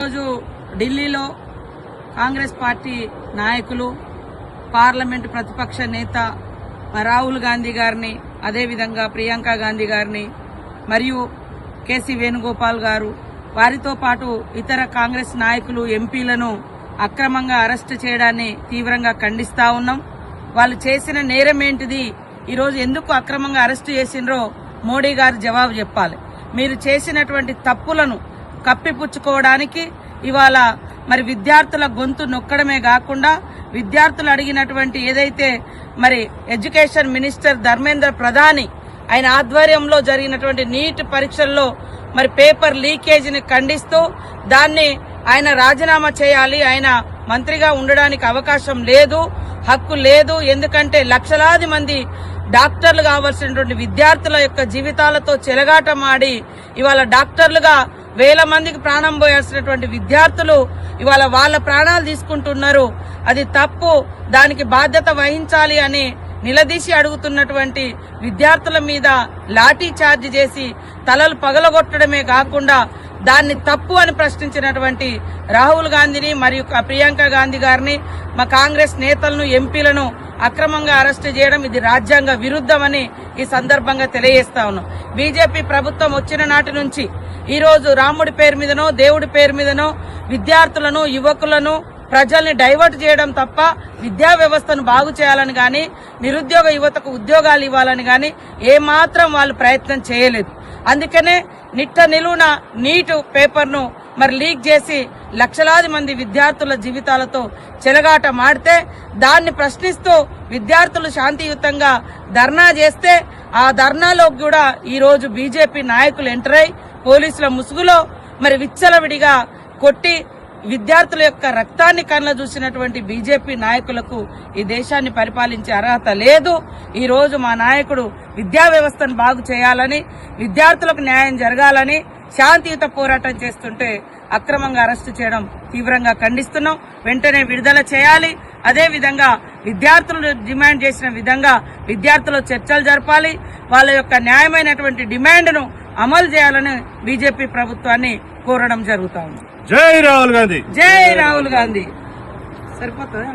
రోజు ఢిల్లీలో కాంగ్రెస్ పార్టీ నాయకులు పార్లమెంట్ ప్రతిపక్ష నేత రాహుల్ గాంధీ గారిని, అదేవిధంగా ప్రియాంక గాంధీ గారిని మరియు కేసీ వేణుగోపాల్ గారు వారితో పాటు ఇతర కాంగ్రెస్ నాయకులు ఎంపీలను అక్రమంగా అరెస్టు చేయడాన్ని తీవ్రంగా ఖండిస్తా ఉన్నాం. వాళ్ళు చేసిన నేరం ఏంటిది, ఈరోజు ఎందుకు అక్రమంగా అరెస్టు చేసిండ్రో మోడీ గారు జవాబు చెప్పాలి. మీరు చేసినటువంటి తప్పులను కప్పిపుచ్చుకోవడానికి ఇవాళ మరి విద్యార్థుల గొంతు నొక్కడమే కాకుండా విద్యార్థులు అడిగినటువంటి ఏదైతే మరి ఎడ్యుకేషన్ మినిస్టర్ ధర్మేంద్ర ప్రధాని ఆయన ఆధ్వర్యంలో జరిగినటువంటి నీట్ పరీక్షల్లో మరి పేపర్ లీకేజీని ఖండిస్తూ దాన్ని ఆయన రాజీనామా చేయాలి, ఆయన మంత్రిగా ఉండడానికి అవకాశం లేదు, హక్కు లేదు. ఎందుకంటే లక్షలాది మంది డాక్టర్లు కావాల్సినటువంటి విద్యార్థుల యొక్క జీవితాలతో చెలగాటమాడి ఇవాళ డాక్టర్లుగా వేల మందికి ప్రాణం పోయాల్సినటువంటి విద్యార్థులు ఇవాళ వాళ్ళ ప్రాణాలు తీసుకుంటున్నారు. అది తప్పు, దానికి బాధ్యత వహించాలి అని నిలదీసి అడుగుతున్నటువంటి విద్యార్థుల మీద లాఠీ చార్జ్ చేసి తలలు పగలగొట్టడమే కాకుండా దాన్ని తప్పు అని ప్రశ్నించినటువంటి రాహుల్ గాంధీని మరియు ప్రియాంక గాంధీ గారిని, మా కాంగ్రెస్ నేతలను, ఎంపీలను అక్రమంగా అరెస్టు చేయడం ఇది రాజ్యాంగ విరుద్ధమని ఈ సందర్భంగా తెలియజేస్తా ఉన్నాం. బీజేపీ ప్రభుత్వం వచ్చిన నాటి నుంచి ఈ రోజు రాముడి పేరు మీదనో దేవుడి పేరు మీదనో విద్యార్థులను, యువకులను, ప్రజల్ని డైవర్ట్ చేయడం తప్ప విద్యా వ్యవస్థను బాగు చేయాలని గాని, నిరుద్యోగ యువతకు ఉద్యోగాలు ఇవ్వాలని గాని ఏమాత్రం వాళ్ళు ప్రయత్నం చేయలేదు. అందుకనే నిట్ట నిలువున నీటు పేపర్ను మరి లీక్ చేసి లక్షలాది మంది విద్యార్థుల జీవితాలతో చెలగాట మాడితే దాన్ని ప్రశ్నిస్తూ విద్యార్థులు శాంతియుతంగా ధర్నా చేస్తే ఆ ధర్నాలో కూడా ఈ రోజు బీజేపీ నాయకులు ఎంటర్ అయి పోలీసుల ముసుగులో మరి విచ్చలవిడిగా కొట్టి విద్యార్థుల యొక్క రక్తాన్ని కళ్ళ చూసినటువంటి బీజేపీ నాయకులకు ఈ దేశాన్ని పరిపాలించే అర్హత లేదు. ఈ రోజు మా నాయకుడు విద్యా వ్యవస్థను బాగు చేయాలని, విద్యార్థులకు న్యాయం జరగాలని శాంతియుత పోరాటం చేస్తుంటే అక్రమంగా అరెస్టు చేయడం తీవ్రంగా ఖండిస్తున్నాం. వెంటనే విడుదల చేయాలి. అదేవిధంగా విద్యార్థులు డిమాండ్ చేసిన విధంగా విద్యార్థులు చర్చలు జరపాలి. వాళ్ళ యొక్క న్యాయమైనటువంటి డిమాండ్ను అమలు చేయాలని బీజేపీ ప్రభుత్వాన్ని కోరడం జరుగుతా ఉంది. జై రాహుల్ గాంధీ, జై రాహుల్ గాంధీ. సరిపోతుంది.